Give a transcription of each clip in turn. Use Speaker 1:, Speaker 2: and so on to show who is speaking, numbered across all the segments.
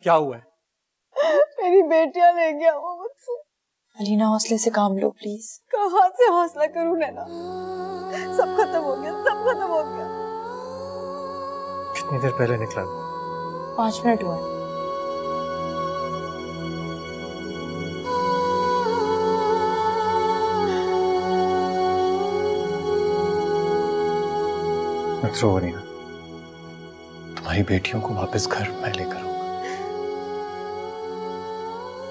Speaker 1: क्या हुआ है?
Speaker 2: मेरी बेटियां ले गया वो मुझसे।
Speaker 3: अलीना हौसले से काम लो प्लीज।
Speaker 2: कहाँ से हौसला करूं नैना, सब खत्म हो गया, सब खत्म हो गया।
Speaker 1: कितनी देर पहले निकला?
Speaker 3: 5 मिनट हुए।
Speaker 1: मत रो वरीना, तुम्हारी बेटियों को वापस घर मैं लेकर आऊंगा।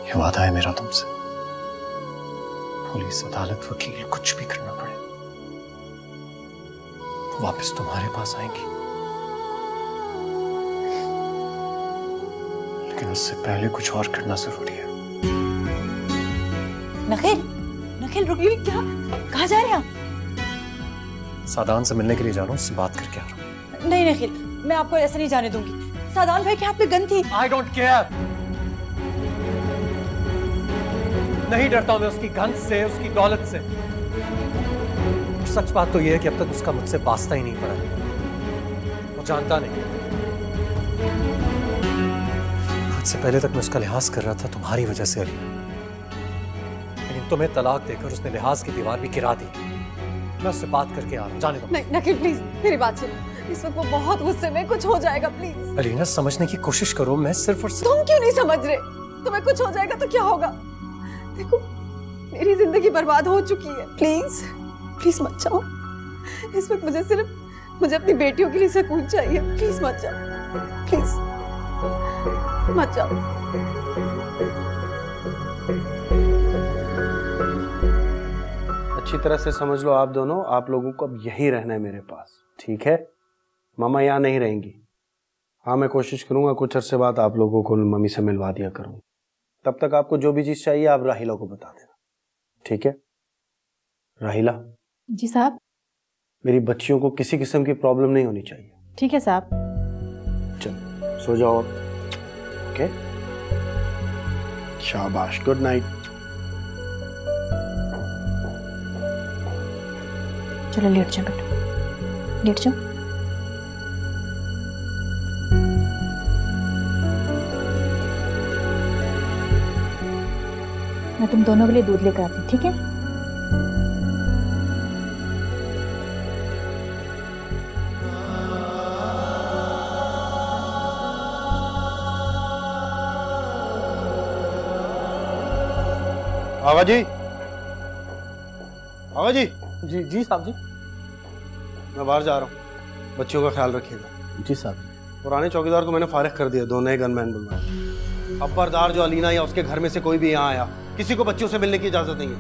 Speaker 1: ये वादा है मेरा तुमसे। पुलिस, अदालत, वकील, कुछ भी करना पड़े, वो वापस तुम्हारे पास आएंगी। लेकिन उससे पहले कुछ और करना जरूरी है।
Speaker 3: नखिल, नखिल रुकिए, क्या कहाँ जा रहे हैं आप?
Speaker 1: सादान से मिलने के लिए जा रहा हूँ, उससे बात करके आ रहा हूँ।
Speaker 3: नहीं नखिल, मैं आपको ऐसे नहीं जाने दूंगी। सादान भाई के हाथ में गन थी।
Speaker 1: I don't care। नहीं डरता हूं मैं उसकी गन से, उसकी दौलत से। सच बात तो यह है कि अब तक उसका मुझसे वास्ता ही नहीं पड़ा है। वो जानता नहीं। आज से पहले तक मैं उसका लिहाज कर रहा था तुम्हारी वजह से अली, लेकिन तुम्हें तलाक देकर उसने लिहाज की दीवार भी गिरा दी। मैं उससे बात करके आ रहा हूं, जाने दो।
Speaker 2: नहीं नकील प्लीज मेरी बात सुनो, इस वक्त वो बहुत गुस्से में, कुछ हो जाएगा प्लीज।
Speaker 1: अलीना समझने की कोशिश करो, मैं सिर्फ और सिर्फ।
Speaker 2: तुम क्यों नहीं समझ रहे? तुम्हें कुछ हो जाएगा तो क्या होगा? देखो मेरी जिंदगी बर्बाद हो चुकी है, प्लीज प्लीज मत जाओ। इस वक्त मुझे अपनी बेटियों के लिए सुकून चाहिए। प्लीज मत जाओ, प्लीज मत जाओ।
Speaker 4: अच्छी तरह से समझ लो आप दोनों, आप लोगों को अब यहीं रहना है मेरे पास, ठीक है? मामा यहाँ नहीं रहेंगी। हाँ मैं कोशिश करूंगा कुछ अरसे बाद आप लोगों को मम्मी से मिलवा दिया करूँ। तब तक आपको जो भी चीज चाहिए आप राहिला को बता देना, ठीक है? राहिला।
Speaker 3: जी साहब।
Speaker 4: मेरी बच्चियों को किसी किस्म की प्रॉब्लम नहीं होनी चाहिए।
Speaker 3: ठीक है साहब।
Speaker 4: चलो सो जाओ, ओके? शाबाश, गुड नाइट।
Speaker 3: चलो लेट जाओ बेटा, लेट जाओ। मैं तुम दोनों के लिए दूध लेकर आती हूँ, ठीक है?
Speaker 4: आवा जी, आवा जी।
Speaker 5: जी जी साहब जी।
Speaker 4: मैं बाहर जा रहा हूँ, बच्चियों का ख्याल रखिएगा।
Speaker 5: जी साहब।
Speaker 4: पुराने चौकीदार को मैंने फारिग कर दिया, 2 नए गनमैन बुलवाए। खबरदार जो अलीना या उसके घर में से कोई भी यहाँ आया, किसी को बच्चियों से मिलने की इजाजत नहीं है।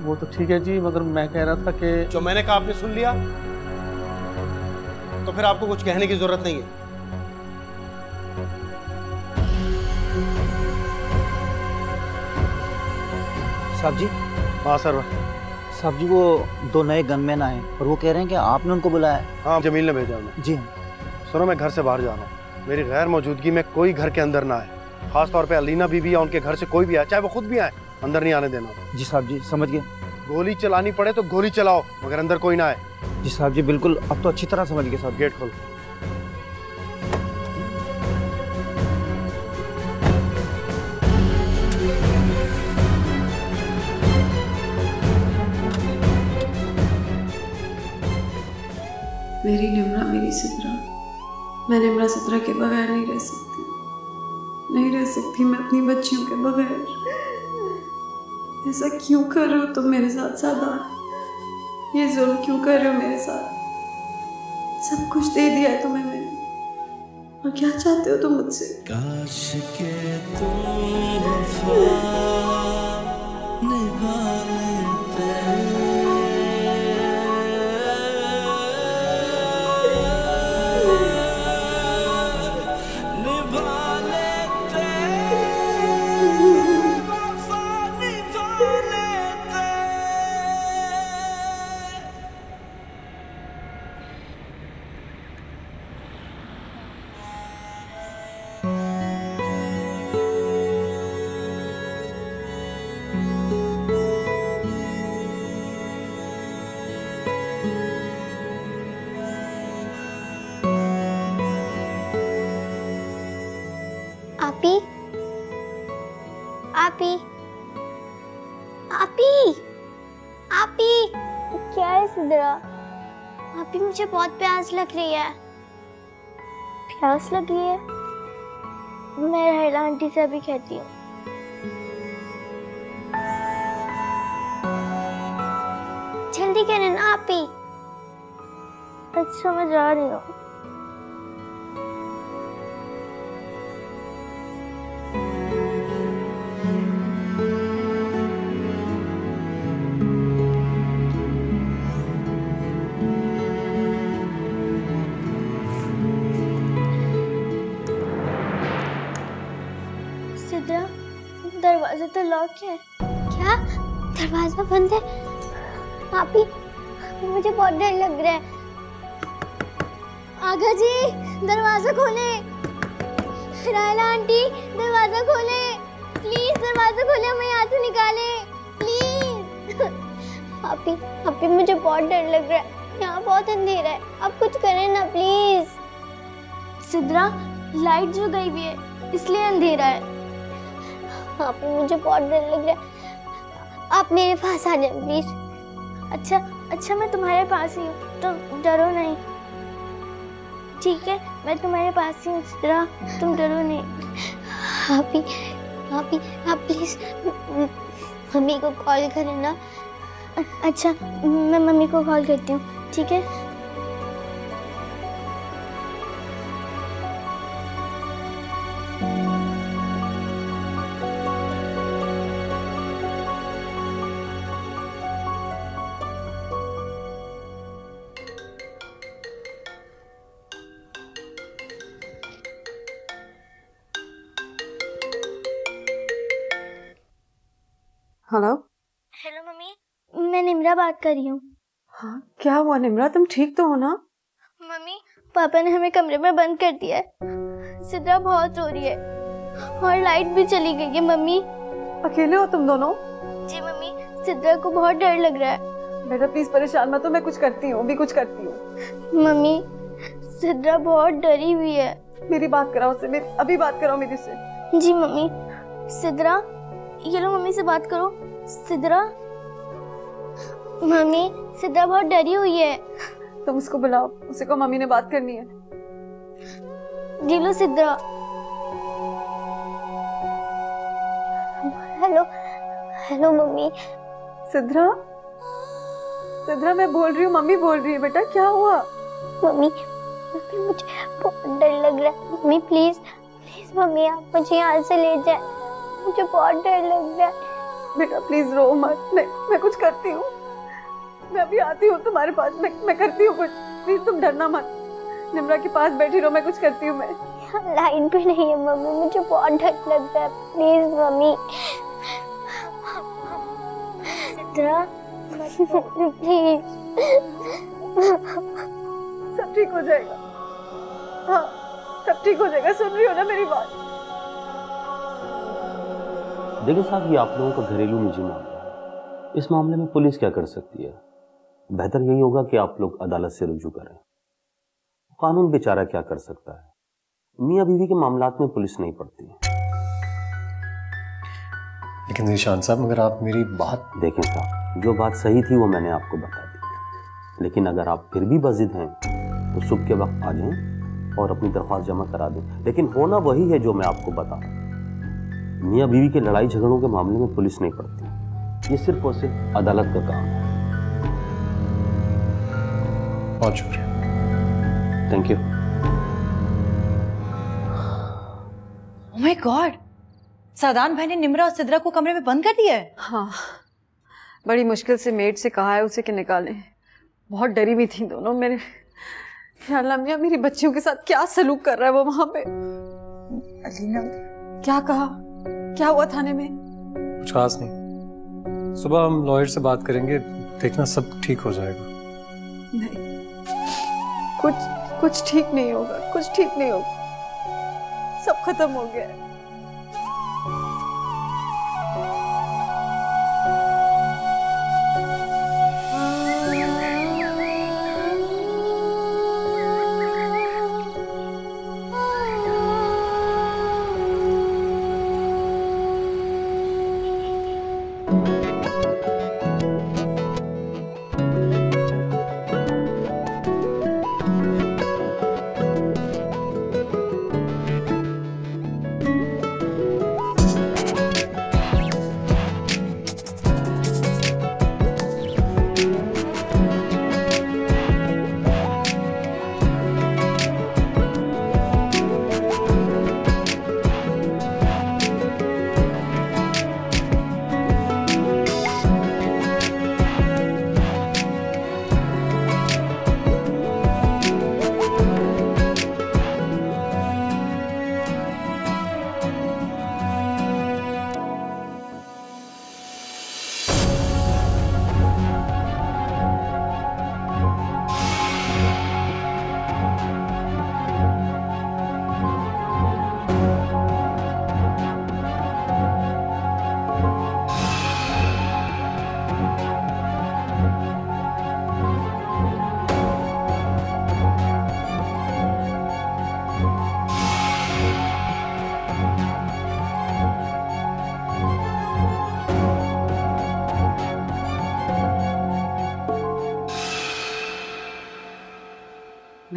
Speaker 5: वो तो ठीक है जी, मगर मैं कह रहा था कि
Speaker 4: जो मैंने कहा आपने सुन लिया, तो फिर आपको कुछ कहने की जरूरत नहीं है।
Speaker 5: साहब जी।
Speaker 4: हाँ सर।
Speaker 5: साहब जी वो 2 नए गनमैन आए और वो कह रहे हैं कि आपने उनको बुलाया है।
Speaker 4: हाँ जमील ने भेजा उन्हें।
Speaker 5: जी।
Speaker 4: सुनो मैं घर से बाहर जा रहा हूँ, मेरी गैर मौजूदगी में कोई घर के अंदर ना आए, खास तौर पे अलीना बीबी या उनके घर से कोई भी आए, चाहे वो खुद भी आए, अंदर नहीं आने देना।
Speaker 5: जी साहब जी, समझ गए।
Speaker 4: गोली चलानी पड़े तो गोली चलाओ, मगर अंदर कोई ना आए।
Speaker 5: जी साहब जी बिल्कुल, अब तो अच्छी तरह समझ गए साहब।
Speaker 4: गेट खोल।
Speaker 6: मेरी निम्रा, मेरी सिद्रा, मैं निम्रा सिद्रा के बगैर नहीं रह सकती, नहीं रह सकती मैं अपनी बच्चियों के बगैर। ऐसा क्यों कर रहे हो तुम मेरे साथ सादान? ये जुल्म क्यों कर रहे हो मेरे साथ? सब कुछ दे दिया है तुम्हें मैंने, और क्या चाहते हो तुम मुझसे?
Speaker 7: काश के तुम वफा निभा लेते,
Speaker 8: आपी, आपी, आपी, क्या है सिद्रा? आपी मुझे बहुत प्यास लग रही है। प्यास लग रही है? मैं राहिला आंटी से अभी कहती हूँ। जल्दी करें ना आपी। अच्छा मैं जा रही हूँ। सिद्रा, दरवाजा तो लॉक है। क्या? दरवाजा बंद है? आपी, मुझे बहुत डर लग रहा है। आगा जी, दरवाजा खोले। राहिला आंटी, दरवाजा खोले। प्लीज दरवाजा खोले, हमें यहाँ से निकाले प्लीज। आपी, आपी मुझे बहुत डर लग रहा है, यहाँ बहुत अंधेरा है, आप कुछ करें ना प्लीज। सिद्रा, लाइट जो गई हुई है इसलिए अंधेरा है। आपी मुझे बहुत डर लग रहा है, आप मेरे पास आ जाए प्लीज। अच्छा अच्छा, मैं तुम्हारे पास ही हूँ, तुम डरो नहीं, ठीक है? मैं तुम्हारे पास ही हूँ सिद्रा, तुम डरो नहीं। आपी, आपी, आप प्लीज मम्मी को कॉल करें ना। अच्छा, मैं मम्मी को कॉल करती हूँ, ठीक है?
Speaker 6: हेलो।
Speaker 8: हेलो मम्मी, मैं निम्रा बात कर रही हूँ।
Speaker 6: हाँ, क्या हुआ निम्रा, तुम ठीक तो हो ना?
Speaker 8: मम्मी, पापा ने हमें कमरे में बंद कर दिया है। सिद्रा बहुत रो रही है और लाइट भी चली गई है। मम्मी,
Speaker 6: अकेले हो तुम दोनों?
Speaker 8: जी मम्मी, सिद्रा को बहुत डर लग रहा है।
Speaker 6: बेटा प्लीज परेशान मत हो, मैं कुछ करती हूँ, अभी कुछ करती हूँ।
Speaker 8: मम्मी, सिद्रा बहुत डरी हुई है।
Speaker 6: मेरी बात कराओ उससे, अभी बात कराओ मेरी से।
Speaker 8: जी मम्मी। सिद्रा, ये लो मम्मी से बात करो। सिद्रा, मम्मी, सिद्रा बहुत डरी हुई है।
Speaker 6: तुम उसको बुलाओ, उसे को मम्मी ने बात करनी है।
Speaker 8: जी लो Sidra. Hello, hello mummy.
Speaker 6: Sidra, Sidra मैं बोल रही हूँ, मम्मी बोल रही है। बेटा क्या हुआ?
Speaker 8: मम्मी, मम्मी मुझे बहुत डर लग रहा है। मम्मी प्लीज, प्लीज मम्मी आप मुझे यहाँ से ले जाए, मुझे बहुत डर लग रहा है।
Speaker 6: बेटा प्लीज रो मत, मैं कुछ करती हूँ, मैं अभी आती हूँ तुम्हारे पास, मैं करती हूँ कुछ। प्लीज तुम डरना मत, निम्रा के पास बैठी रहो, मैं कुछ करती हूँ। मैं
Speaker 8: लाइट भी नहीं है मम्मी, मुझे बहुत डर लग रहा है। Please mummy, Sidra please.
Speaker 6: सब ठीक हो जाएगा। हाँ, सब ठीक हो जाएगा, सुन रही हो ना मेरी बात?
Speaker 9: देखिए साहब, ये आप लोगों का घरेलू निजी मामला है, इस मामले में पुलिस क्या कर सकती है? बेहतर यही होगा कि आप लोग अदालत से रुजू करें। कानून बेचारा क्या कर सकता है, मियां बीवी के मामलात में पुलिस नहीं पड़ती है।
Speaker 1: लेकिन निशान साहब, मगर आप मेरी बात
Speaker 9: देखें साहब, जो बात सही थी वो मैंने आपको बता दी, लेकिन अगर आप फिर भी बजिद हैं तो सुबह के वक्त आ जाएं और अपनी दरख्वास्त जमा करा दें। लेकिन होना वही है जो मैं आपको बता, मियां बीवी के लड़ाई झगड़ों के मामले में पुलिस नहीं पड़ती, ये सिर्फ और सिर्फ अदालत का काम है।
Speaker 1: बहुत शुक्रिया।
Speaker 9: Thank you.
Speaker 3: Oh my god, Sadan भाई ने निम्रा और सिद्रा को कमरे में बंद कर दिया है।
Speaker 6: हाँ, बड़ी मुश्किल से मेड से कहा है उसे कि निकालें। बहुत डरी हुई थी दोनों। मेरे ख्याल मियां मेरी बच्चियों के साथ क्या सलूक कर रहा है वो वहां पे।
Speaker 3: अलीना,
Speaker 6: क्या कहा, क्या हुआ थाने में?
Speaker 1: कुछ खास नहीं, सुबह हम लॉयर से बात करेंगे, देखना सब ठीक हो जाएगा।
Speaker 6: नहीं, कुछ ठीक नहीं होगा, कुछ ठीक नहीं होगा, सब खत्म हो गया है।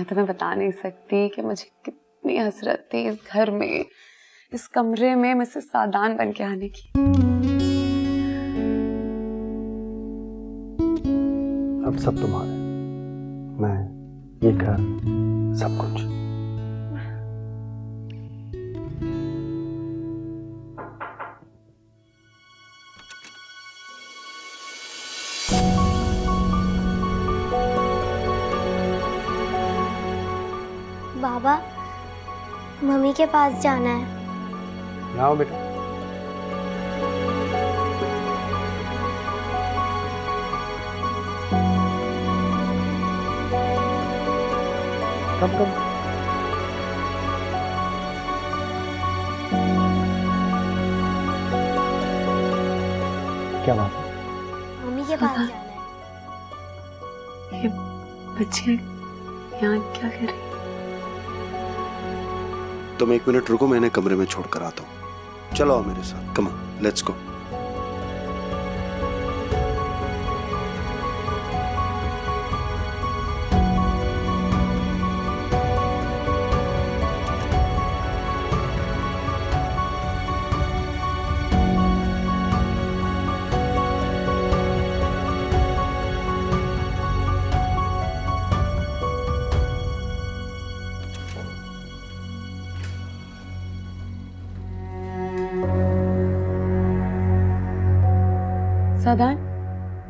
Speaker 6: तुम्हें बता नहीं सकती कि मुझे कितनी हसरत थी इस घर में, इस कमरे में मिसेस सादान बन के आने की।
Speaker 4: अब सब तुम्हारे, मैं, ये घर, सब कुछ।
Speaker 8: बाबा, मम्मी के पास जाना है।
Speaker 4: यहाँ आओ बेटा। कब क्या बात है?
Speaker 8: मम्मी के पास जाना है।
Speaker 6: ये बच्चे यहाँ क्या कर रही?
Speaker 4: तुम एक मिनट रुको, मैं इन्हें कमरे में छोड़ कर आता हूँ। चलो आओ मेरे साथ, कम ऑन, लेट्स गो।
Speaker 6: सादान,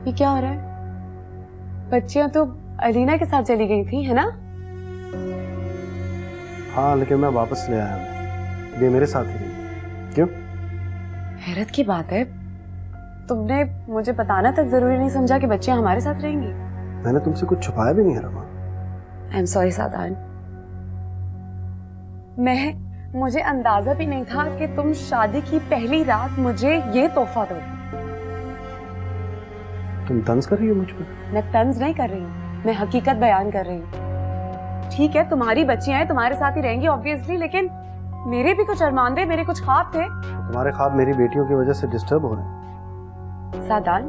Speaker 6: ये क्या हो रहा है? बच्चियां तो अलीना के साथ चली गई थी, है ना?
Speaker 4: हाँ, लेकिन मैं वापस ले आया हूँ। ये मेरे साथ ही रही। क्यों?
Speaker 6: हैरत की बात है, तुमने मुझे बताना तक जरूरी नहीं समझा कि बच्चियां हमारे साथ रहेंगी।
Speaker 4: मैंने तुमसे कुछ छुपाया भी नहीं है रमा।
Speaker 6: आई एम सॉरी सादान, मुझे अंदाजा भी नहीं था कि तुम शादी की पहली रात मुझे ये तोहफा दोगे।
Speaker 4: तुम तंज कर रही हो मुझ पर? मैं
Speaker 6: तंज नहीं कर रही हूँ, मैं हकीकत बयान कर रही हूँ। ठीक है, तुम्हारी बच्चियां हैं, तुम्हारे साथ ही रहेंगी ऑब्वियसली, लेकिन मेरे भी कुछ अरमान थे, मेरे कुछ ख्वाब थे।
Speaker 4: तुम्हारे ख्वाब मेरी बेटियों की वजह से डिस्टर्ब हो रहे हैं।
Speaker 6: सादान,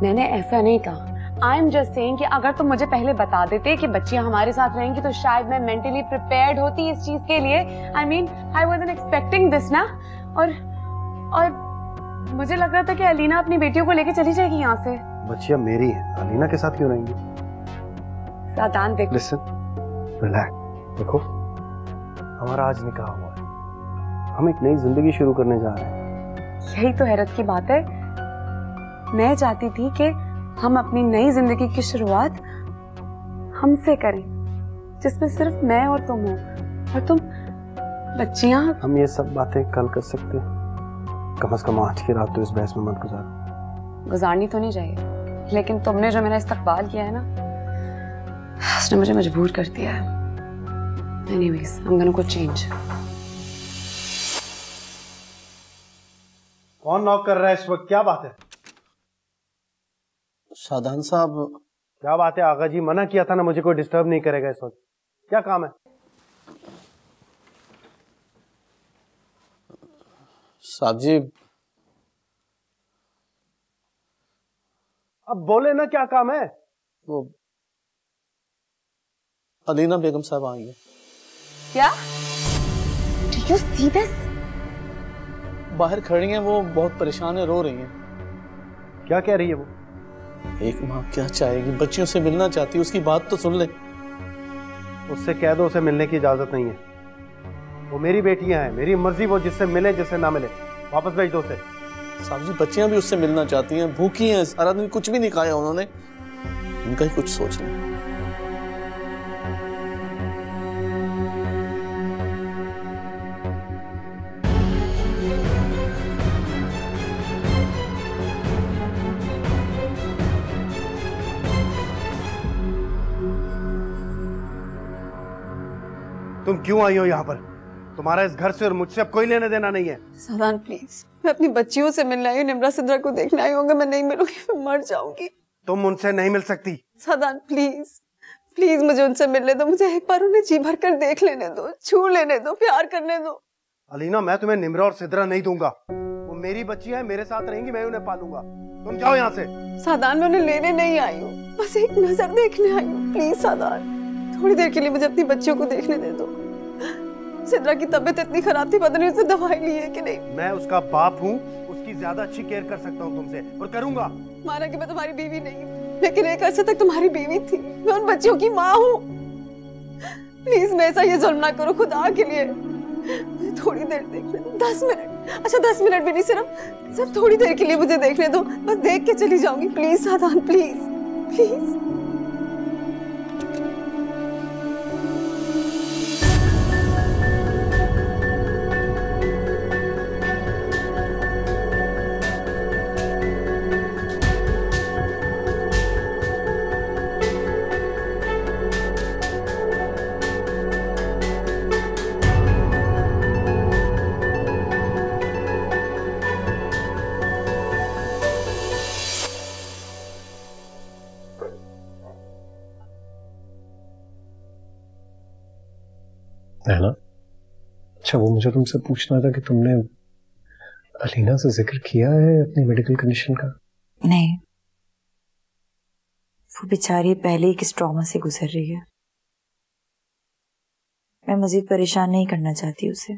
Speaker 6: मैंने ऐसा नहीं कहा। आई एम जस्ट सेइंग कि अगर तुम मुझे पहले बता देते कि बच्चियां हमारे साथ रहेंगी तो शायद मैं मेंटली प्रिपेयर्ड होती इस चीज के लिए। I mean I wasn't expecting this ना। और मुझे लग रहा था कि अलीना अपनी बेटियों को लेके चली जाएगी यहाँ से।
Speaker 4: बच्चियां मेरी हैं, अलीना के साथ क्यों रहेंगी?
Speaker 6: सादान देख,
Speaker 4: लिसन, रिलैक्स। देखो, हमारा आज निकाह हुआ है, हम एक नई जिंदगी शुरू करने जा रहे हैं।
Speaker 6: यही तो हैरत की बात है। मैं चाहती थी कि हम अपनी नई जिंदगी की शुरुआत हमसे करें, जिसमें सिर्फ मैं और तुम हो, और तुम बच्चियां।
Speaker 4: हम ये सब बातें कल कर सकते हैं, कम से कम आज की रात तो इस बहस में मत गुजारो।
Speaker 6: गुजारनी तो नहीं चाहिए, लेकिन तुमने जो मेरा इस्तकबाल किया है ना, उसने मुझे मजबूर कर दिया है। Anyways, I'm gonna go change.
Speaker 4: कौन नॉक कर रहा है इस वक्त? क्या बात है?
Speaker 9: सादान साहब।
Speaker 4: क्या बात है? आगा जी मना किया था ना, मुझे कोई डिस्टर्ब नहीं करेगा इस वक्त। क्या काम है?
Speaker 9: साहब जी,
Speaker 4: अब बोले ना, क्या काम है?
Speaker 9: वो अलीना बेगम साहब आई है।
Speaker 6: क्या? Did you see this?
Speaker 9: बाहर खड़ी हैं, वो बहुत परेशान है, रो रही हैं।
Speaker 4: क्या कह रही है वो?
Speaker 9: एक माँ क्या चाहेगी, बच्चियों से मिलना चाहती है, उसकी बात तो सुन ले।
Speaker 4: उससे कह दो उसे मिलने की इजाजत नहीं है। वो मेरी बेटियां हैं, मेरी मर्जी, वो जिससे मिले जिससे ना मिले, वापस भेज दो उसे।
Speaker 9: साहब जी, बच्चियां भी उससे मिलना चाहती हैं, भूखी हैं, सारा दिन कुछ भी नहीं खाया उन्होंने, उनका ही कुछ सोच लें।
Speaker 4: तुम क्यों आई हो यहाँ पर? तुम्हारा इस घर से और मुझसे अब कोई लेने देना नहीं है।
Speaker 2: सादान प्लीज, मैं अपनी बच्चियों से मिलने आई हूँ, निम्रा सिद्रा को देखने आई हूँ। मैं नहीं मिलूंगी, मैं मर जाऊंगी।
Speaker 4: तुम उनसे नहीं मिल सकती।
Speaker 2: सादान प्लीज प्लीज मुझे उनसे मिलने दो, मुझे एक बार उन्हें जी भर कर देख लेने दो, छू लेने दो, प्यार करने दो।
Speaker 4: अलीना, मैं तुम्हें निम्रा और सिद्रा नहीं दूंगा। वो मेरी बच्चियां हैं, मेरे साथ रहेंगी, मैं उन्हें पालूंगा। तुम जाओ यहाँ से।
Speaker 2: सादान, मैं उन्हें लेने नहीं आई हूँ, बस एक नजर देखने आई हूँ। प्लीज सादान। थोड़ी देर के लिए मुझे अपनी बच्चियों को देखने दे दो। सिद्रा की तबीयत इतनी खराब थी, पता नहीं उसने दवाई ली है कि नहीं।
Speaker 4: मैं उसका बाप हूँ, उसकी ज्यादा अच्छी केयर कर सकता हूँ तुमसे, और करूंगा।
Speaker 2: माना कि मैं तुम्हारी बीवी नहीं हूँ, लेकिन एक अर्से तक तुम्हारी बीवी थी। मैं उन बच्चियों की माँ हूँ। प्लीज मेरे साथ ये जुल्म ना करो, खुदा के लिए। मुझे थोड़ी देर देखने दो, 10 मिनट। अच्छा 10 मिनट भी नहीं, सिर्फ थोड़ी देर के लिए मुझे देखने दो। बस देख के चली जाऊंगी। Please Sadan, please please.
Speaker 1: Naina, अच्छा वो मुझे तुमसे पूछना था कि तुमने अलीना से जिक्र किया है अपनी मेडिकल कंडीशन का?
Speaker 3: नहीं, वो बेचारी पहले ही किस ट्रॉमा से गुजर रही है। मैं मजीद परेशान नहीं करना चाहती उसे,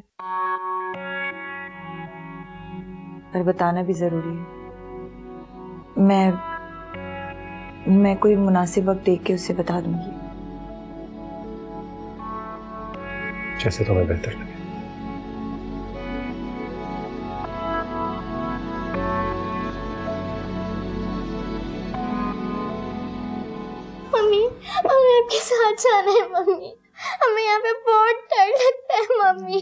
Speaker 3: पर बताना भी जरूरी है। मैं कोई मुनासिब वक्त देख के उसे बता दूंगी।
Speaker 1: जैसे तुम्हें बेहतर लगे।
Speaker 8: मम्मी, हमें आपके साथ जाना है मम्मी। हमें यहाँ पे बहुत डर लगता है mummy.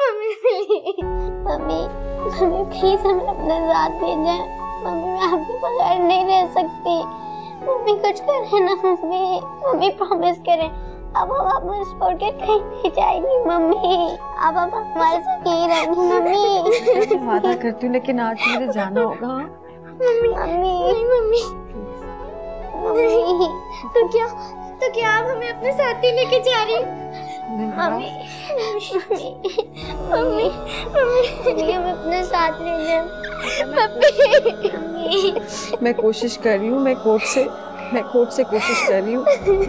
Speaker 8: Mummy please, mummy mummy please हमें अपने साथ ले जाए। मम्मी मैं आपके बगैर नहीं रह सकती। मम्मी कुछ करें ना मम्मी। मम्मी प्रॉमिस करें, अब हम आपको छोड़ के कहीं नहीं जाएंगी मम्मी। अब हम हमारे साथ यही रहेंगी मम्मी।
Speaker 2: वादा करती हूँ, लेकिन आज मुझे जाना होगा।
Speaker 8: मम्मी मम्मी मम्मी नहीं, तो क्या आप हमें अपने साथ ही लेके जा रही? मम्मी मम्मी मम्मी हम अपने साथ ले जाए।
Speaker 2: मैं कोशिश कर रही हूँ, मैं कोर्ट से कोशिश कर रही हूँ।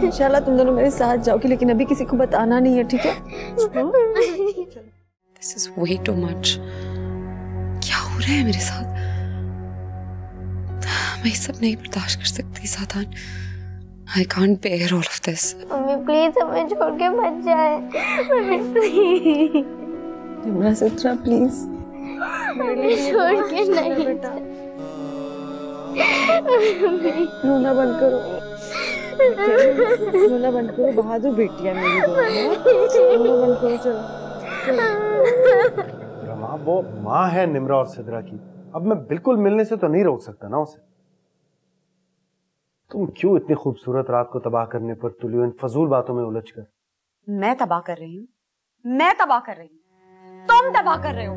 Speaker 2: इंशाल्लाह तुम दोनों मेरे साथ जाओगे, लेकिन अभी किसी को बताना नहीं है, ठीक है?
Speaker 6: This is way too much. क्या हो रहा है मेरे साथ? मैं ये सब नहीं बर्दाश्त कर सकती Sadan. I can't bear all of this.
Speaker 8: Mummy please हमें छोड़ के मत जाए। Mummy please.
Speaker 2: Nimra Sitra please.
Speaker 8: हमें छोड़ के नहीं।
Speaker 2: रोना बंद करो। रोना बंद करो, बहादुर बेटी है मेरी। रोना बंद करो, चलो।
Speaker 4: रमा, वो माँ है निम्रा और सिद्रा की। अब मैं बिल्कुल मिलने से तो नहीं रोक सकता ना उसे। तुम क्यों इतनी खूबसूरत रात को तबाह करने पर तुली हो इन फजूल बातों में उलझ कर?
Speaker 3: मैं तबाह कर रही हूँ? मैं तबाह कर रही हूँ? तुम तबाह कर रहे हो?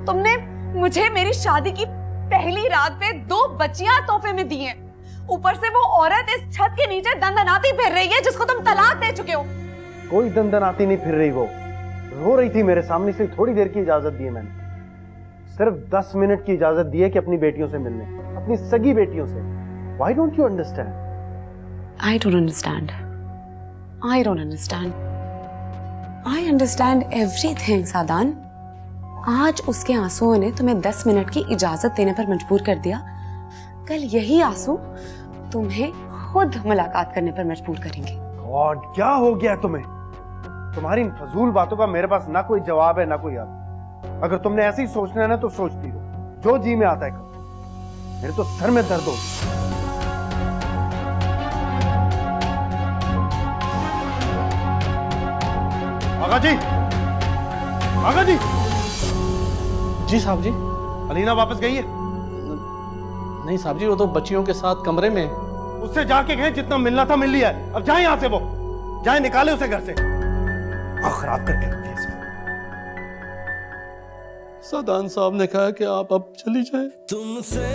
Speaker 3: तुमने मुझे मेरी शादी की पहली रात पे 2 बच्चियां तोहफे में दी हैं। ऊपर से वो औरत इस छत के नीचे दंदनाती फिर रही है जिसको तुम तलाक दे चुके हो।
Speaker 4: कोई दंदनाती नहीं फिर रही, वो रो रही थी मेरे सामने से। थोड़ी देर की इजाजत दी है मैंने, सिर्फ 10 मिनट की इजाजत दी है कि अपनी बेटियों से मिलने, अपनी सगी बेटियों से। Why don't you understand?
Speaker 6: I don't understand. I don't understand. I understand everything, सादान। आज उसके आंसुओं ने तुम्हें 10 मिनट की इजाजत देने पर मजबूर कर दिया। कल यही आंसू तुम्हें खुद मुलाकात करने पर मजबूर करेंगे।
Speaker 4: गॉड, क्या हो गया तुम्हें? तुम्हारी इन फजूल बातों का मेरे पास ना कोई जवाब है ना कोई अब। अगर तुमने ऐसे ही सोचना है ना तो सोचती रहो, जो जी में आता है करो। मेरे तो सर में दर्द हो। आगा जी, आगा जी।
Speaker 10: जी साहब जी।
Speaker 4: अलीना वापस गई है?
Speaker 10: नहीं साहब जी, वो तो बच्चियों के साथ कमरे में।
Speaker 4: उससे जाके कहें जितना मिलना था मिल लिया है। अब जाए यहां से, वो जाए, निकाले उसे घर से। खराब करके रखी है
Speaker 10: सादान साहब ने कहा कि आप अब चली जाएं।
Speaker 7: तुमसे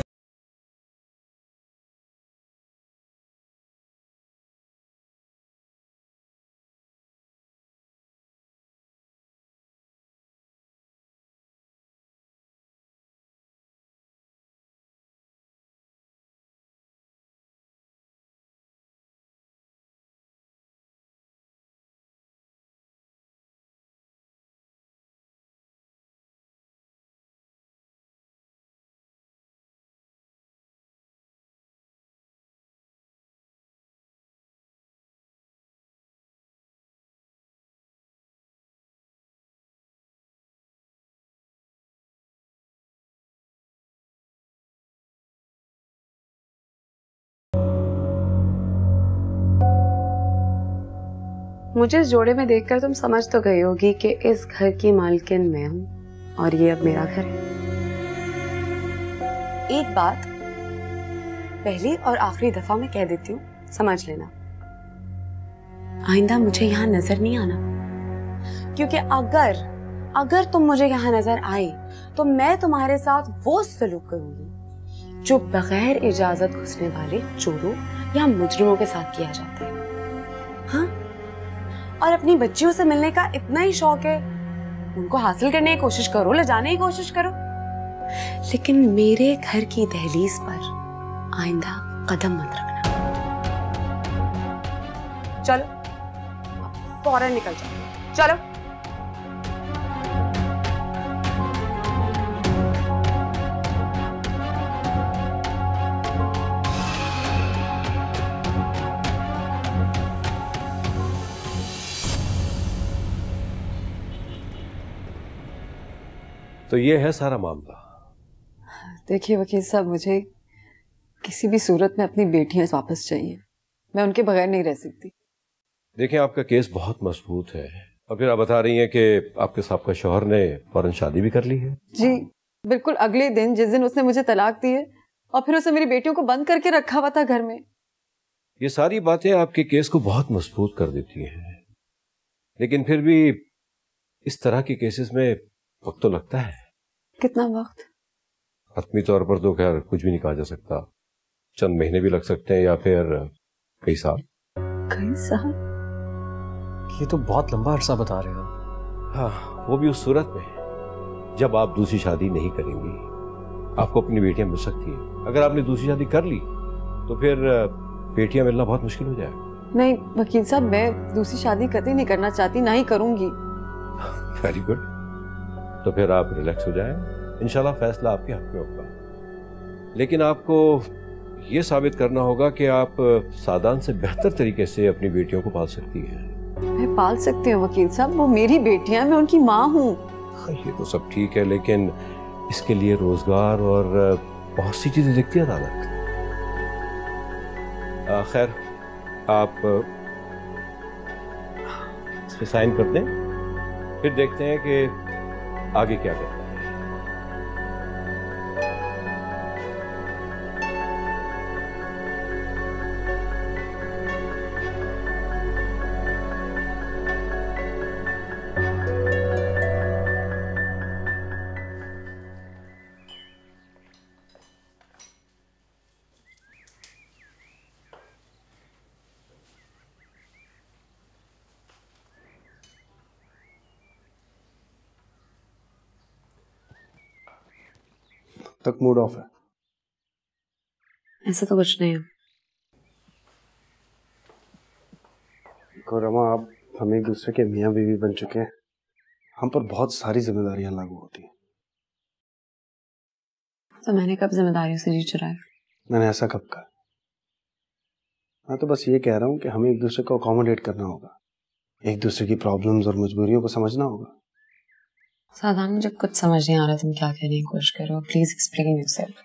Speaker 6: मुझे इस जोड़े में देखकर तुम समझ तो गई होगी कि इस घर की मालकिन मैं हूँ और ये अब मेरा घर है। एक बात पहली और आखिरी दफा मैं कह देती हूँ, समझ लेना, आइंदा मुझे यहाँ नजर नहीं आना, क्योंकि अगर तुम मुझे यहाँ नजर आए तो मैं तुम्हारे साथ वो सलूक करूंगी जो बगैर इजाजत घुसने वाले चोरों या मुजरिमों के साथ किया जाता है। हाँ, और अपनी बच्चियों से मिलने का इतना ही शौक है, उनको हासिल करने की कोशिश करो, ले जाने की कोशिश करो, लेकिन मेरे घर की दहलीज पर आइंदा कदम मत रखना। चलो फौरन निकल जाओ, चलो।
Speaker 11: तो ये है सारा मामला।
Speaker 2: देखिए वकील साहब, मुझे किसी भी सूरत में अपनी बेटियां वापस चाहिए, मैं उनके बगैर नहीं रह सकती।
Speaker 11: देखिए आपका केस बहुत मजबूत है और फिर आप बता रही हैं कि आपके साहब शौहर ने फौरन शादी भी कर ली है।
Speaker 2: जी बिल्कुल, अगले दिन जिस दिन उसने मुझे तलाक दी है और फिर उसने मेरी बेटियों को बंद करके रखा हुआ था घर में।
Speaker 11: ये सारी बातें आपके केस को बहुत मजबूत कर देती हैं, लेकिन फिर भी इस तरह के केसेस में वक्त तो लगता है।
Speaker 2: कितना वक्त?
Speaker 11: हतमी तौर पर तो खैर कुछ भी नहीं कहा जा सकता, चंद महीने भी लग सकते हैं या फिर कई साल।
Speaker 2: कई साल?
Speaker 1: ये तो बहुत लंबा अरसा बता रहे हैं।
Speaker 11: हाँ, वो भी उस सूरत में जब आप दूसरी शादी नहीं करेंगी। आपको अपनी बेटियां मिल सकती हैं। अगर आपने दूसरी शादी कर ली तो फिर बेटियां मिलना बहुत मुश्किल हो जाएगा।
Speaker 2: नहीं वकील साहब, मैं दूसरी शादी कतई नहीं करना चाहती, ना ही करूंगी।
Speaker 11: वेरी गुड, तो फिर आप रिलैक्स हो जाएं, इंशाल्लाह फैसला आपके हक में होगा। लेकिन आपको ये साबित करना होगा कि आप सादान से बेहतर तरीके से अपनी बेटियों को पाल सकती हैं।
Speaker 2: मैं पाल सकती हूँ वकील साहब, वो मेरी बेटियां, मैं उनकी माँ हूँ।
Speaker 11: ये तो सब ठीक है, लेकिन इसके लिए रोजगार और बहुत सी चीजें देखती है अदालत। खैर, आप इस पे साइन कर दें, फिर देखते हैं कि आगे क्या करना है।
Speaker 4: तक मूड ऑफ है।
Speaker 6: ऐसा तो कुछ नहीं है।
Speaker 4: रमा, आप हम एक दूसरे के मियाँ बीवी बन चुके हैं, हम पर बहुत सारी जिम्मेदारियां लागू होती हैं।
Speaker 6: तो मैंने कब जिम्मेदारियों से जी चुराया?
Speaker 4: मैंने ऐसा कब कहा? मैं तो बस ये कह रहा हूँ कि हमें एक दूसरे को अकोमोडेट करना होगा, एक दूसरे की प्रॉब्लम्स और मजबूरियों को समझना होगा।
Speaker 6: साधारण, मुझे कुछ समझ नहीं आ रहा तुम क्या कहने की कोशिश कर रहे हो। Please explain yourself.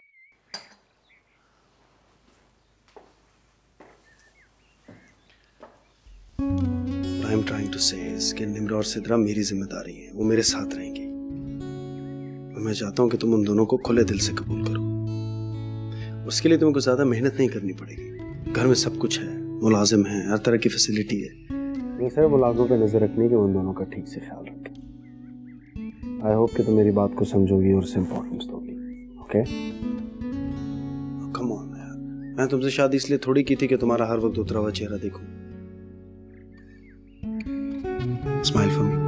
Speaker 4: What I'm trying to say is कि निम्रा और सिद्रा मेरी जिम्मेदारी है, वो मेरे साथ रहेंगी। मैं चाहता हूँ कि तुम उन दोनों को खुले दिल से कबूल करो। उसके लिए तुमको ज्यादा मेहनत नहीं करनी पड़ेगी। घर में सब कुछ है, मुलाजिम है, हर तरह की फैसिलिटी है। ये सिर्फ मुलाजिमों पे नजर रखनी कि उन दोनों का ठीक से ख्याल रखें। आई होप कि तुम मेरी बात को समझोगी और उसे इम्पोर्टेंस दोगी। ओके? कम ऑन यार, मैं तुमसे शादी इसलिए थोड़ी की थी कि तुम्हारा हर वक्त उतरा हुआ चेहरा देखूं। Smile for me.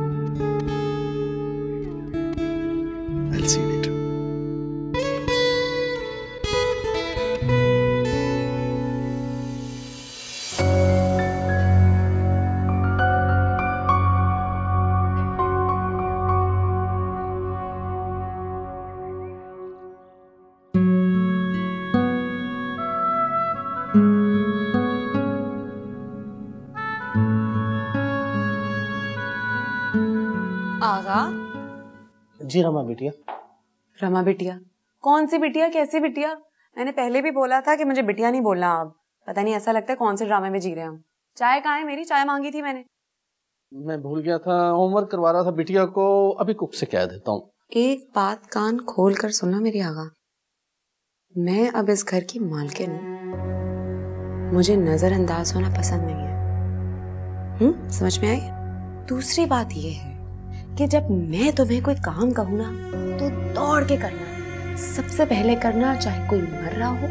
Speaker 4: I'll see you later.
Speaker 3: आगा?
Speaker 5: जी रमा बिटिया।
Speaker 6: रमा बिटिया? कौन सी बिटिया, कैसी बिटिया? मैंने पहले भी बोला था कि मुझे बिटिया नहीं बोलना। अब पता नहीं, ऐसा लगता है कौन से ड्रामे में जी रहे हम। चाय कहाँ है मेरी? चाय मांगी थी मैंने।
Speaker 10: मैं भूल गया था, होमवर्क करवा रहा था बिटिया को, अभी कुक से कह देता हूँ।
Speaker 6: एक बात कान खोल कर सुनो मेरी आगा, मैं अब इस घर की मालकिन हूँ, मुझे नजरअंदाज होना पसंद नहीं है। समझ में आई? दूसरी बात ये है कि जब मैं तुम्हें कोई काम कहूँ ना तो दौड़ के करना, सबसे पहले करना, चाहे कोई मर रहा हो,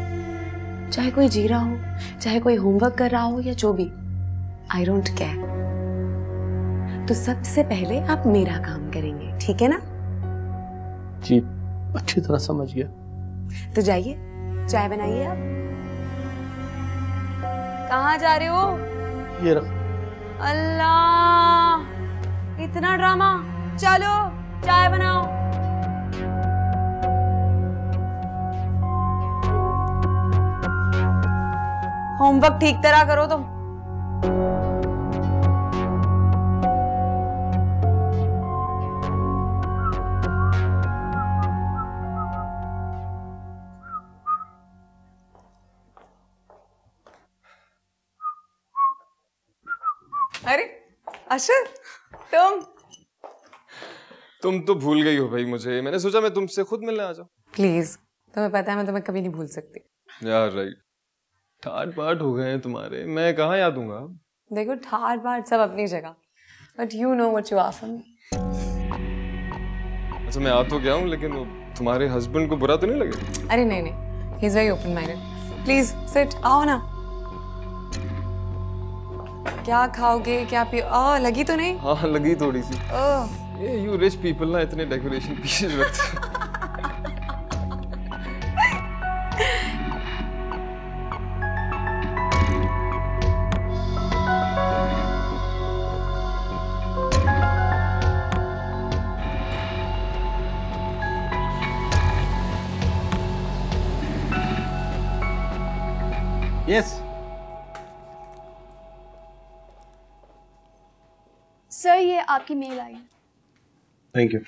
Speaker 6: चाहे कोई जी रहा हो, चाहे कोई होमवर्क कर रहा हो या जो भी, आई डोंट केयर। तो सबसे पहले आप मेरा काम करेंगे, ठीक है ना?
Speaker 10: जी अच्छी तरह समझ गया।
Speaker 6: तो जाइए चाय बनाइए। आप कहाँ जा रहे हो?
Speaker 10: ये रख।
Speaker 6: अल्लाह, इतना ड्रामा। चलो चाय बनाओ। होमवर्क ठीक तरह करो तुम।
Speaker 3: अरे अशर,
Speaker 12: तुम तो भूल गई हो भाई मुझे। मैंने सोचा मैं तुमसे खुद मिलने आ जाऊं।
Speaker 6: प्लीज, तुम्हें पता है मैं तुम्हें कभी नहीं भूल सकती।
Speaker 12: यार राइट, ठाट बाट हो गए हैं तुम्हारे, मैं कहाँ याद दूंगा।
Speaker 6: देखो ठाट बाट सब अपनी जगह, but you know what you are for me.
Speaker 12: अच्छा मैं आ तो गया हूँ, लेकिन वो तुम्हारे हस्बैंड को बुरा तो नहीं लगे?
Speaker 6: अरे नहीं नहीं, he is very open minded. Please sit, आओ ना। क्या खाओगे, क्या पियो? लगी तो नहीं?
Speaker 12: हाँ लगी थोड़ी सी। ये यू रिच पीपल ना इतने डेकोरेशन पीसेस रखते।
Speaker 10: यस
Speaker 8: सर, ये आपकी मेल आई है।
Speaker 4: Thank you.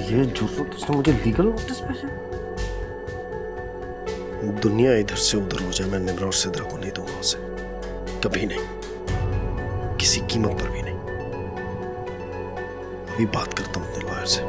Speaker 4: ये जरूरत उसने मुझे लीगल नोटिस भेजा।
Speaker 13: दुनिया इधर से उधर हो जाए, मैं निम्रा और सिद्रा को नहीं दूंगा उसे, कभी नहीं, किसी कीमत पर भी नहीं। अभी बात करता हूं अपने लॉयर से।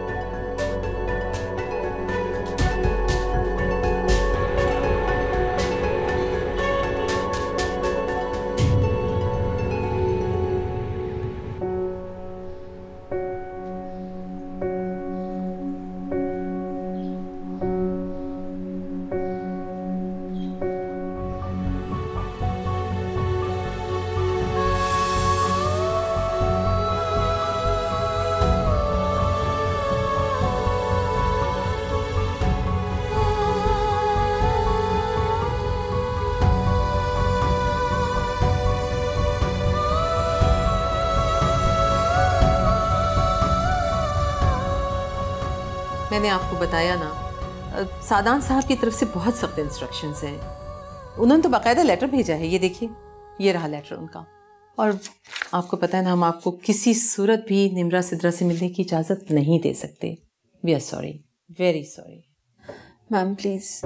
Speaker 14: मैंने आपको बताया ना, सादान साहब की तरफ से बहुत सख्त इंस्ट्रक्शंस हैं। उन्होंने तो बाकायदा लेटर भेजा है, ये देखिए, ये रहा लेटर उनका। और आपको पता है ना, हम आपको किसी सूरत भी निम्रा सिद्रा से मिलने की इजाज़त नहीं दे सकते। We are sorry, very sorry.
Speaker 6: Ma'am please,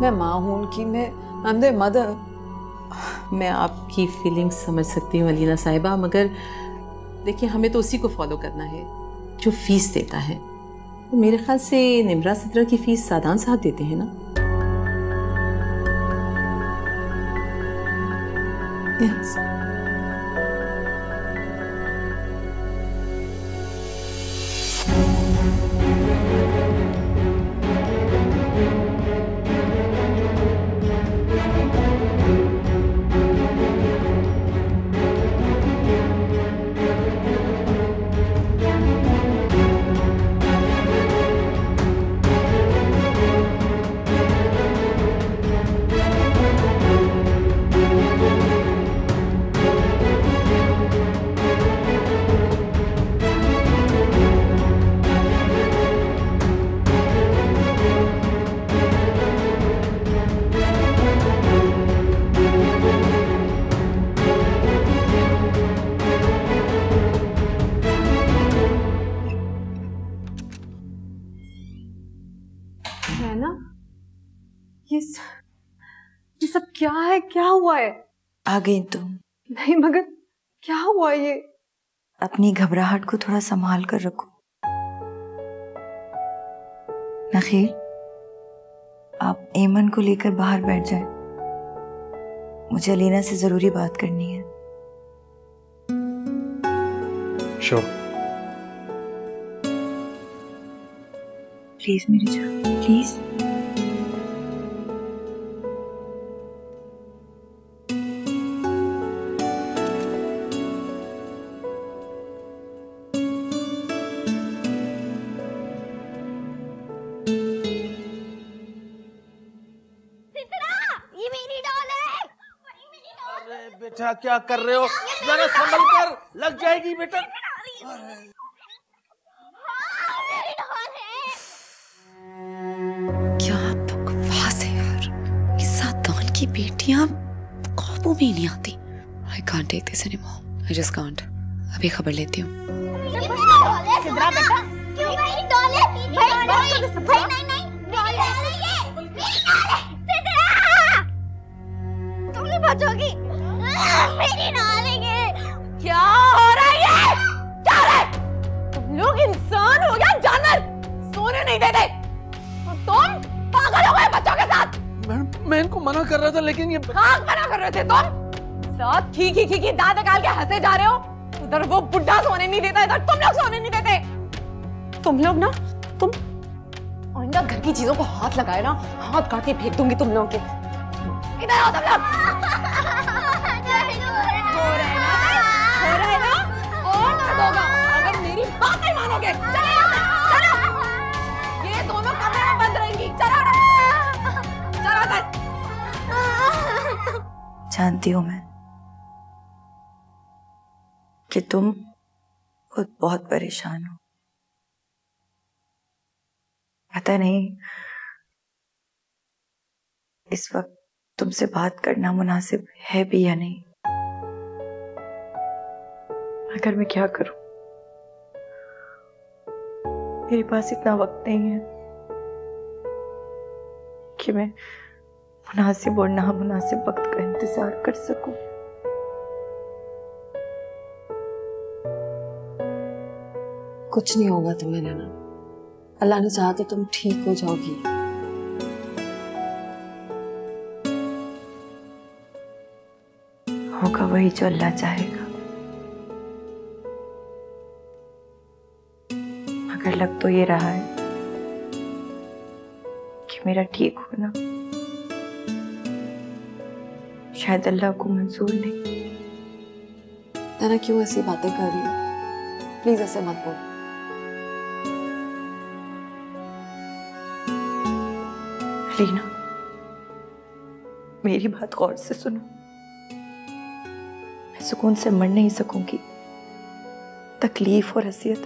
Speaker 6: मैं माँ हूँ उनकी, मैं आई एम देयर मदर।
Speaker 14: मैं आपकी फीलिंग्स समझ सकती हूँ अलीना साहिबा, मगर देखिए हमें तो उसी को फॉलो करना है जो फीस देता है। मेरे ख्याल से निम्रा सिद्रा की फीस सादान साहब देते हैं ना? यस।
Speaker 3: है ना? ये सब क्या है? क्या हुआ है?
Speaker 6: आ गई तुम?
Speaker 3: नहीं मगर क्या हुआ ये?
Speaker 6: अपनी घबराहट को थोड़ा संभाल कर रखो। नखील, आप एमन को लेकर बाहर बैठ जाएं। मुझे अलीना से जरूरी बात करनी है।
Speaker 1: श्योर।
Speaker 6: प्लीज मेरी जान, प्लीज।
Speaker 4: बेटा क्या कर रहे हो? जरा संभल कर, लग जाएगी बेटा।
Speaker 6: क्या बकवास है यार, ये सादान की बेटियां काबू में नहीं आती। I can't take this anymore. I just can't. अभी खबर लेती हूँ।
Speaker 8: तुम नहीं बचोगी। मेरी डालेंगे।
Speaker 3: क्या हो रहा है ये? क्या हो रहा है? तुम लोग इंसान हो या जानवर? सोने नहीं देते। और तुम पागल हो गए बच्चों के साथ।
Speaker 10: मैं इनको मना कर रहा था लेकिन ये
Speaker 3: हाँ मना कर रहे थे तुम। साथ खी दांत निकाल के हंसे जा रहे हो। उधर वो बुढ़ा सोने नहीं देता, इधर तुम लोग सोने नहीं देते। तुम लोग ना तुम आइंदा घर की चीजों को हाथ लगाए ना, हाथ काट के फेंक दूंगी तुम लोगों के। इधर आओ तुम लोग। हो रहा है ना? और दर्द होगा अगर मेरी बात नहीं मानोगे। चलो चलो, ये दोनों कमरे में बंद रहेंगी। चलो
Speaker 6: जानती हूँ मैं कि तुम खुद बहुत परेशान हो। पता नहीं इस वक्त तुमसे बात करना मुनासिब है भी या नहीं, मगर मैं क्या करूं? मेरे पास इतना वक्त नहीं है कि मैं मुनासिब और नामुनासिब वक्त का इंतजार कर सकूं।
Speaker 15: कुछ नहीं होगा तुम्हें नैना, अल्लाह ने चाहा तो तुम ठीक हो जाओगी।
Speaker 6: होगा वही जो अल्लाह चाहेगा, मगर लग तो ये रहा है कि मेरा ठीक होना शायद अल्लाह को मंजूर नहीं।
Speaker 15: नैना क्यों ऐसी बातें कर रही हो? प्लीज ऐसे मत बोल।
Speaker 6: अलीना, मेरी बात गौर से सुनो। मैं सुकून से मर नहीं सकूंगी। तकलीफ और अज़ियत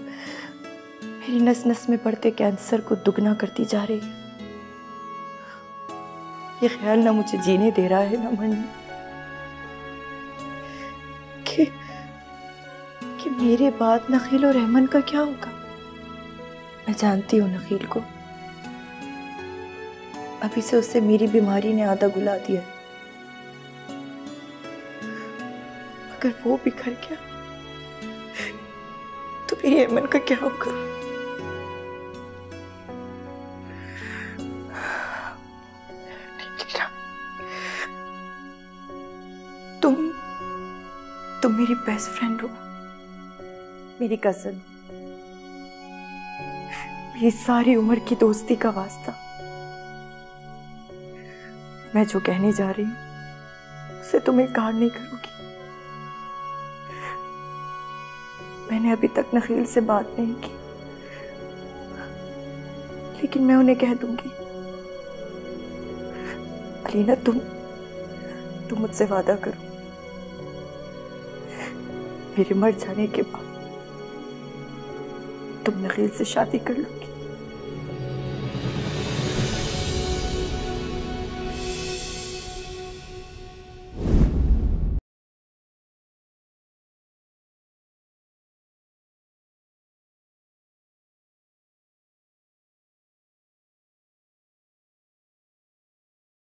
Speaker 6: मेरी नस नस में बढ़ते कैंसर को दुगना करती जा रही है। ये ख्याल ना मुझे जीने दे रहा है ना मरने। कि मेरे बाद नखील और रहमान का क्या होगा? मैं जानती हूँ नखील को, अभी से उससे मेरी बीमारी ने आधा गुला दिया। अगर वो बिखर गया तो मेरी अमन का क्या होगा? तुम मेरी बेस्ट फ्रेंड हो, मेरी कजन, मेरी सारी उम्र की दोस्ती का वास्ता। मैं जो कहने जा रही हूं उसे तुम इनकार नहीं करोगी। मैंने अभी तक नखील से बात नहीं की, लेकिन मैं उन्हें कह दूंगी। अलीना, तुम मुझसे वादा करो, मेरे मर जाने के बाद तुम नखील से शादी कर लोगी।